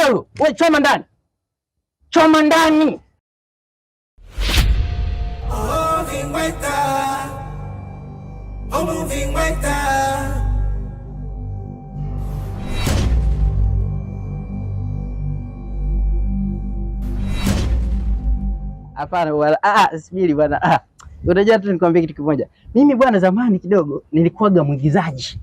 huyo. Wewe choma ndani. Choma ndani. Oh, Vingweta. Oh, Vingweta. Hapana bwana. Subiri bwana. Unajua tu nikwambie kitu kimoja. Mimi bwana, zamani kidogo nilikuwaga mwigizaji.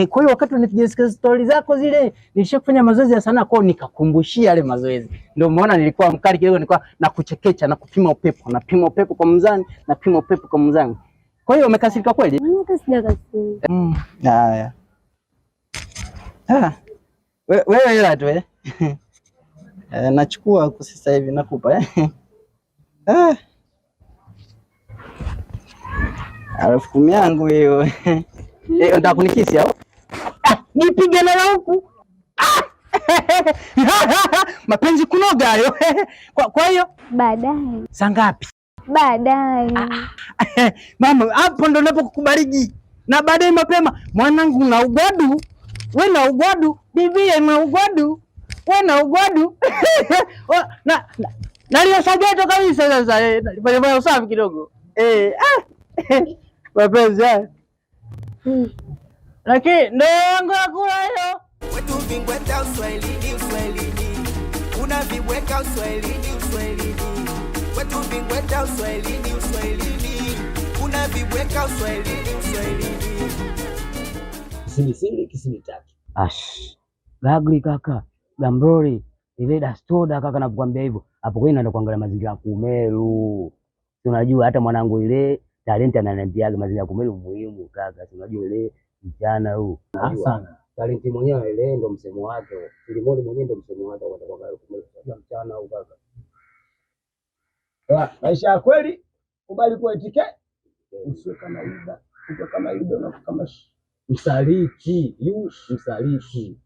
Kwa hiyo wakati unipigia story zako zile, nilishakufanya mazoezi ya sanaa kwao, nikakumbushia yale mazoezi. Ndio umeona nilikuwa mkali kidogo, nilikuwa nakuchekecha na kupima upepo, napima upepo kwa mzani, napima upepo kwa mzani. Kwa hiyo umekasirika kweli? Hata sijakasirika. Haya. Wewe hela tu nachukua kwa sasa hivi nakupa 10,000 yangu hiyo. Unataka kunikisi au? Nipige na huku. Mapenzi kunoga hayo. Kwa hiyo baadaye. Saa ngapi? Baadaye. Mama, hapo ndo napokukubariki. Na baadaye mapema, mwanangu na ugwadu. Wewe na ugwadu, bibi na ugwadu. Wewe na ugwadu. Na leo sageto kabisa sasa. Fanya usafi kidogo. Mapenzi haya. Lakini ndo yangu hakuna hiyo. Wetu Vingweta Uswahilini, Uswahilini. Unavibweka Uswahilini, Uswahilini. Wetu Vingweta Uswahilini, Uswahilini. Unavibweka Uswahilini, Uswahilini. Sinisili kisinitaki. Gagli kaka, Gambrori, ile dastoda kaka, nakwambia hivyo. Hapo kwani naenda kuangalia mazingira ya Kumeru. Unajua hata mwanangu ile talenti ananiambiaga mazingira ya Kumeru muhimu kaka. Unajua ile mchana huu. Sana. Talenti mwenyewe ile ndo msemo wake. Filimoni mwenyewe ndo msemo wake kwa kuangalia Kumeru mchana huu kaka. Maisha ya kweli kubali kuetike. Usiwe kama Ida, uko kama Ida na kama msaliti, msaliti.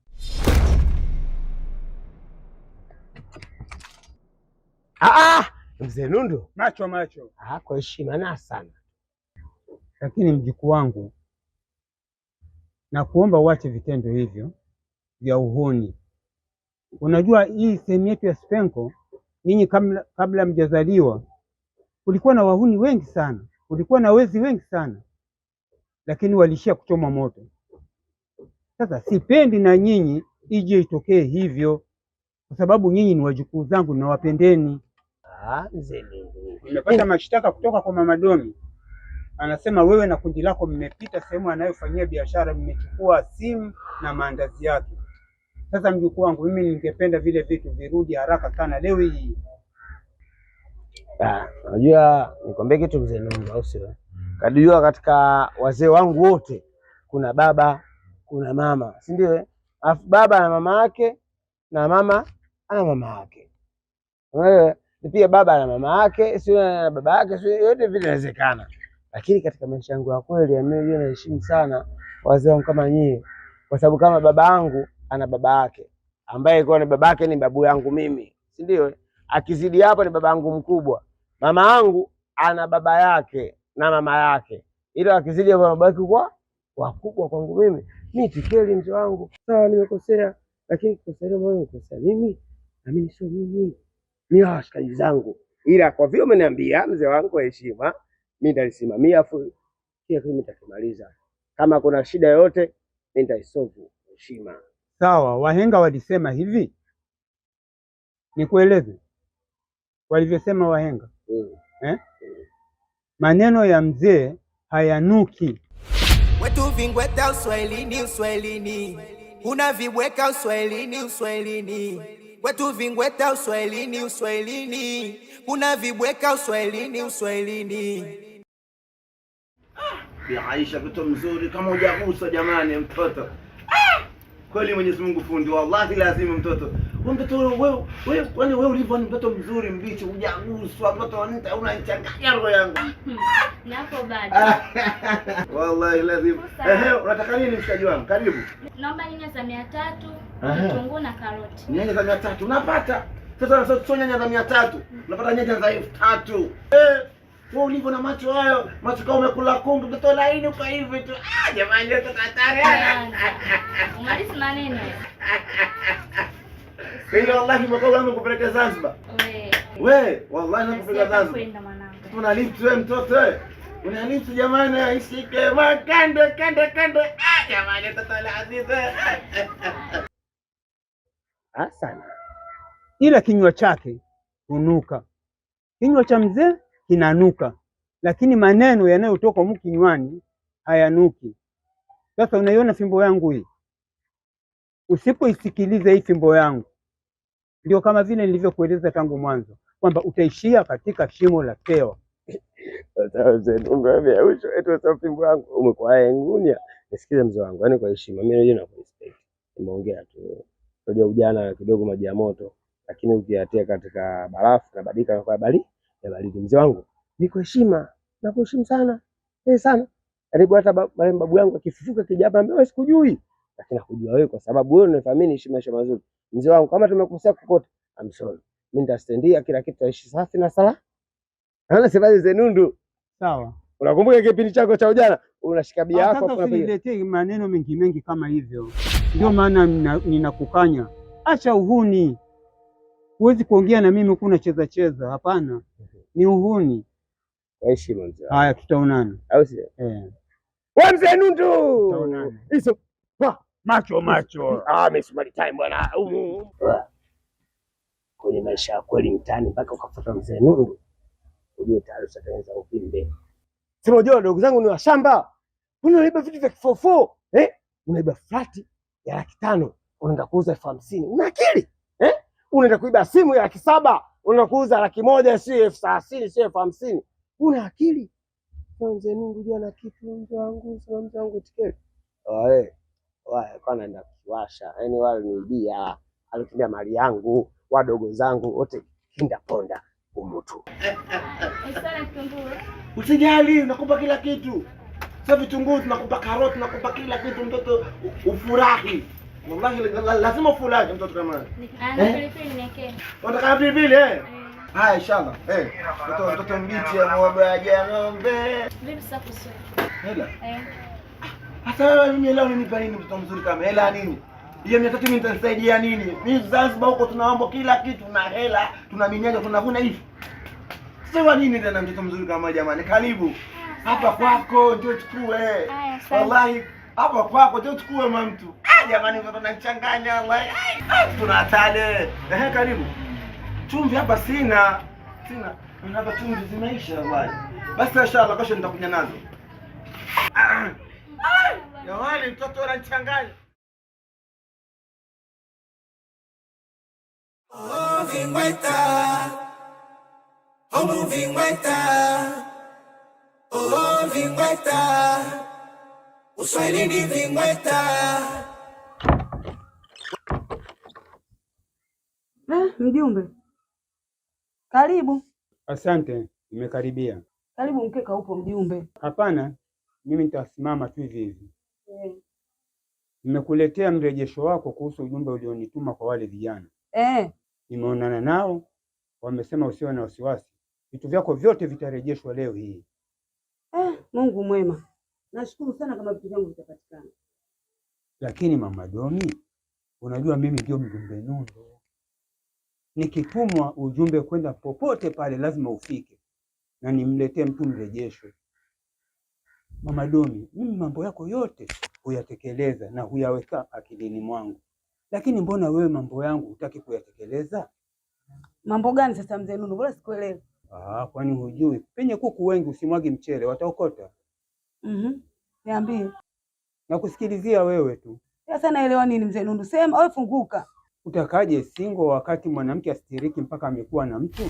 Mzee Nundu. Macho. Kwa heshima na sana. Lakini mjukuu wangu, na kuomba uache vitendo hivyo vya uhuni. Unajua hii sehemu yetu ya Spenko, nyinyi kabla mjazaliwa, kulikuwa na wahuni wengi sana, kulikuwa na wezi wengi sana, lakini walishia kuchoma moto. Sasa sipendi na nyinyi ije itokee hivyo, kwa sababu nyinyi ni wajukuu zangu na wapendeni. Mzee Nundu. Nimepata mashtaka kutoka kwa Mama Domi. Anasema wewe na kundi lako mmepita sehemu anayofanyia biashara, mmechukua simu na maandazi yake. Sasa mjukuu wangu, mimi ningependa vile vitu virudi haraka sana leo hii. Unajua nikwambie kitu Mzee Nundu, au sio? Kadijua katika wazee wangu wote kuna baba, kuna mama, si ndio? Alafu baba ana mama yake na mama ana mama yake. Wewe pia baba ana mama yake, sio na baba yake, sio, yote vile inawezekana. Lakini katika maisha yangu ya kweli mimi naheshimu sana wazee wangu kama nyie, kwa sababu kama baba yangu ana baba yake ambaye kwa ni baba yake ni babu yangu mimi, si ndio? Akizidi hapo ni baba yangu mkubwa. Mama yangu ana baba yake na mama yake, ila akizidi hapo baba yake kwa wakubwa kwangu mimi tikeli mzee wangu. Sawa, nimekosea, lakini kukosea mimi kukosea mimi, na mimi sio mimi, ni washikaji zangu. Ila kwa vile umeniambia mzee wangu kwa heshima, mimi nitalisimamia, afu kile kitu nitakimaliza. Kama kuna shida yoyote mimi nitaisolve heshima. Sawa, wahenga walisema hivi. Nikueleze walivyosema wahenga. Maneno ya mzee hayanuki. Wetu Vingweta Uswahilini, Uswahilini. Unavibweka Uswahilini, Uswahilini. Wetu Vingweta Uswahilini, Uswahilini. Unavibweka Uswahilini, Uswahilini. Bi Aisha, mtoto mzuri kama hujagusa jamani, mtoto. Kweli Mwenyezi Mungu fundi, wallahi lazima mtoto. Wewe ulivyo ni mtoto mzuri mbichi, hujaguswa mtoto, unanichanganya roho yangu. Napo bado. Wallahi lazima. Unataka nini mshikaji wangu? Karibu. Naomba nyanya za 300, vitunguu na karoti. Nyanya za 300 unapata? Sasa sio nyanya za 300, unapata nyanya za 3000. Wewe ulivyo na macho hayo, macho kama umekula kundu, mtoto laini kwa hivi tu. Jamani, mtoto hatari. Umaliza maneno. Ile wallahi mwaka wangu kupeleka Zanzibar. We, wallahi nakupeleka Zanzibar. Tuna lift wewe mtoto wewe. Una lift jamani, ishike makande. Jamani tatala aziz. Sana. Ila kinywa chake hunuka. Kinywa cha mzee kinanuka, lakini maneno yanayotoka humu kinywani hayanuki. Sasa unaiona fimbo yangu hii? Usipoisikiliza hii fimbo yangu, ndio kama vile nilivyokueleza tangu mwanzo kwamba utaishia katika shimo la tewa. Sasa mzee ngombe usho eti fimbo yangu umekuwa ngunia. Nisikize mzee wangu, yani kwa heshima mimi najua na respect. Nimeongea tu. Unajua ujana kidogo maji ya moto, lakini ukiatia katika barafu na badika kwa baridi. Mzee wangu, niko heshima, nakuheshimu sana. Sana. Karibu hata babu yangu akifufuka kijapa ambaye sikujui. Lakini nakujua wewe kwa sababu wewe unathamini heshima mazuri. Mzee wangu, kama tumekosea kokote, I'm sorry. Mimi nitastendia kila kitu taishi safi na sala. Hana sebaje Zenundu. Sawa. Unakumbuka kipindi chako cha ujana? Unashika bia yako unapiga. Usiniletee maneno mengi kama hivyo. Ndio maana ninakukanya. Acha uhuni. Huwezi kuongea na mimi huku unacheza. Hapana. Ni uhuni. Kwa heshima mzee. Haya, tutaonana. Au sio? Wewe mzee Nundu. Tutaonana. Hizo macho. Mesmali time bwana. Kwenye maisha ya kweli mtaani mpaka ukafuata mzee Nundu. Ujue tayari utatengeneza upimbe. Sema unajua ndugu zangu ni washamba. Unaiba vitu vya kifofo. Unaiba flati ya 500,000, unaenda kuuza 50,000. Una akili? Unaenda kuiba simu ya 700,000, unaenda kuuza 100,000, sio 30,000, sio 50,000. Una akili? Mzee Nundu jua na kitu mzee wangu tiketi. Wewe kwa naenda kuwasha. Yaani wale ni bia, alitumia mali yangu, wadogo zangu wote kinda ponda umutu. Usijali, nakupa kila kitu. Sasa vitunguu tunakupa, karoti tunakupa, kila kitu mtoto ufurahi. Wallahi lazima ufurahi mtoto kama. Pilipili niwekee. Unataka pilipili Haya inshallah. Mtoto mbichi amwabaja ng'ombe. Vipi sasa kusema? Hela. Hata wewe mimi leo nipa nini mtoto mzuri kama hela nini? Hiyo 300 mimi nitasaidia nini? Mimi Zanzibar huko tunaomba kila kitu, tuna hela, tuna minyaga, tunavuna hivi. Sasa nini tena mtoto mzuri kama jamani? Karibu. Hapa kwako ndio chukue. Wallahi hapa kwako ndio chukue mtu. Jamani mtoto anachanganya wallahi. Tunatale. Karibu. Chumvi hapa sina. Hapa chumvi zimeisha wallahi. Basi inshallah kesho nitakuja nazo. Jamani mtoto anachanganya. Vingweta. Uswahilini vingweta. Mjumbe. Karibu. Asante, nimekaribia. Karibu, mkeka upo mjumbe. Hapana, mimi nitasimama tu hivi. Nimekuletea mrejesho wako kuhusu ujumbe ulionituma kwa wale vijana. Nimeonana nao, wamesema usiwe na wasiwasi. Vitu vyako vyote vitarejeshwa leo hii. Mungu mwema. Nashukuru sana kama vitu vyangu vitapatikana. Lakini Mama Domi, unajua mimi ndio mjumbe Nundu. Nikitumwa ujumbe kwenda popote pale lazima ufike na nimletee mtu mrejesho. Mama Domi, mimi mambo yako yote huyatekeleza na huyaweka akilini mwangu. Lakini mbona wewe mambo yangu hutaki kuyatekeleza? Mambo gani sasa mzee Nundu? Bora sikuelewi. Kwani hujui? Penye kuku wengi usimwagi mchele, wataokota. Niambie. Nakusikilizia wewe tu. Sasa naelewa nini mzee Nundu? Sema wewe, funguka. Utakaje single wakati mwanamke astiriki mpaka amekuwa na mtu?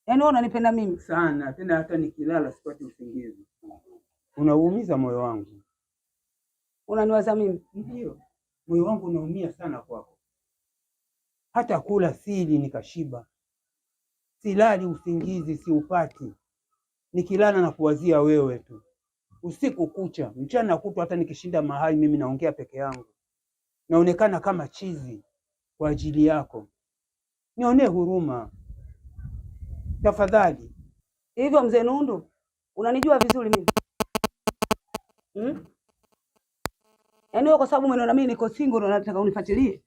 Yaani wewe unanipenda mimi sana, tena hata nikilala sipati usingizi. Unaumiza moyo wangu. unaniwaza mimi? Ndio, moyo wangu unaumia sana kwako. Hata kula sili nikashiba, silali usingizi siupati, nikilala na kuwazia wewe tu usiku kucha, mchana kutwa. Hata nikishinda mahali mimi naongea peke yangu, naonekana kama chizi kwa ajili yako. Nionee huruma tafadhali. Hivyo mzee Nundu, unanijua vizuri mimi yaani wewe kwa sababu umeona mimi niko single na unataka unifuatilie?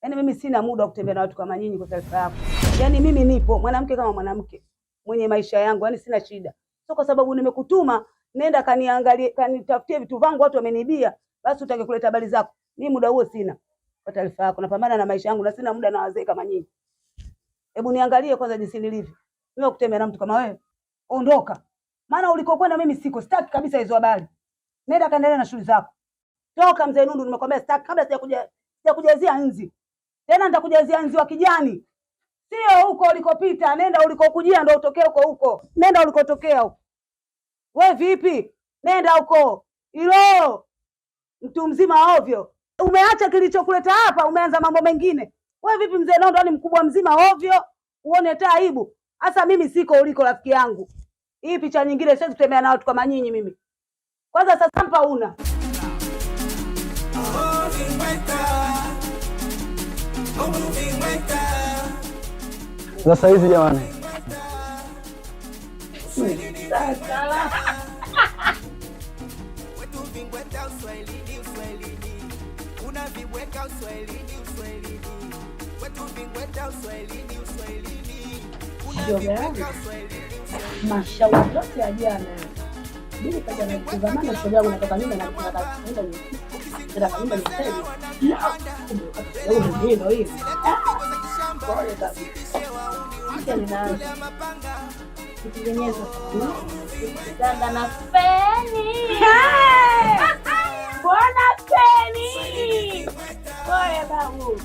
Yaani mimi sina muda wa kutembea na watu kama nyinyi kwa taarifa yako. Yaani mimi nipo mwanamke kama mwanamke mwenye maisha yangu, yaani sina shida. Sio kwa sababu nimekutuma nenda kaniangalie kanitafutie vitu vangu watu wameniibia basi utake kuleta habari zako. Mimi muda huo sina. Kwa taarifa yako napambana na maisha yangu na sina muda na wazee kama nyinyi. Hebu niangalie kwanza jinsi nilivyo. Mimi kutembea na mtu kama wewe. Ondoka. Maana ulikokwenda mimi siko, sitaki kabisa hizo habari. Nenda kaendelea na shughuli zako. Toka mzee Nundu, nimekwambia sitaki kabla sijakujazia nzi. Tena nitakujazia nzi wa kijani. Sio huko ulikopita, nenda ulikokujia ndio utokee huko. Nenda ulikotokea huko. Wewe vipi? Nenda huko. Hilo mtu mzima ovyo. Umeacha kilichokuleta hapa, umeanza mambo mengine. Wewe vipi mzee Nundu, ni mkubwa mzima ovyo? Uone hata aibu. Hasa mimi siko uliko rafiki yangu. Hii picha nyingine siwezi kutembea na watu kama nyinyi mimi. Kwanza sasa mpa una. Sasa hizi jamani. Mashauri yote ya jana. Mimi kaja na kuzamana shoga yangu natoka nyumba na kwenda kwenda nyumba niseme. Ndio hivi. Kutengeneza kitanda na feni. Bwana feni. Pole babu.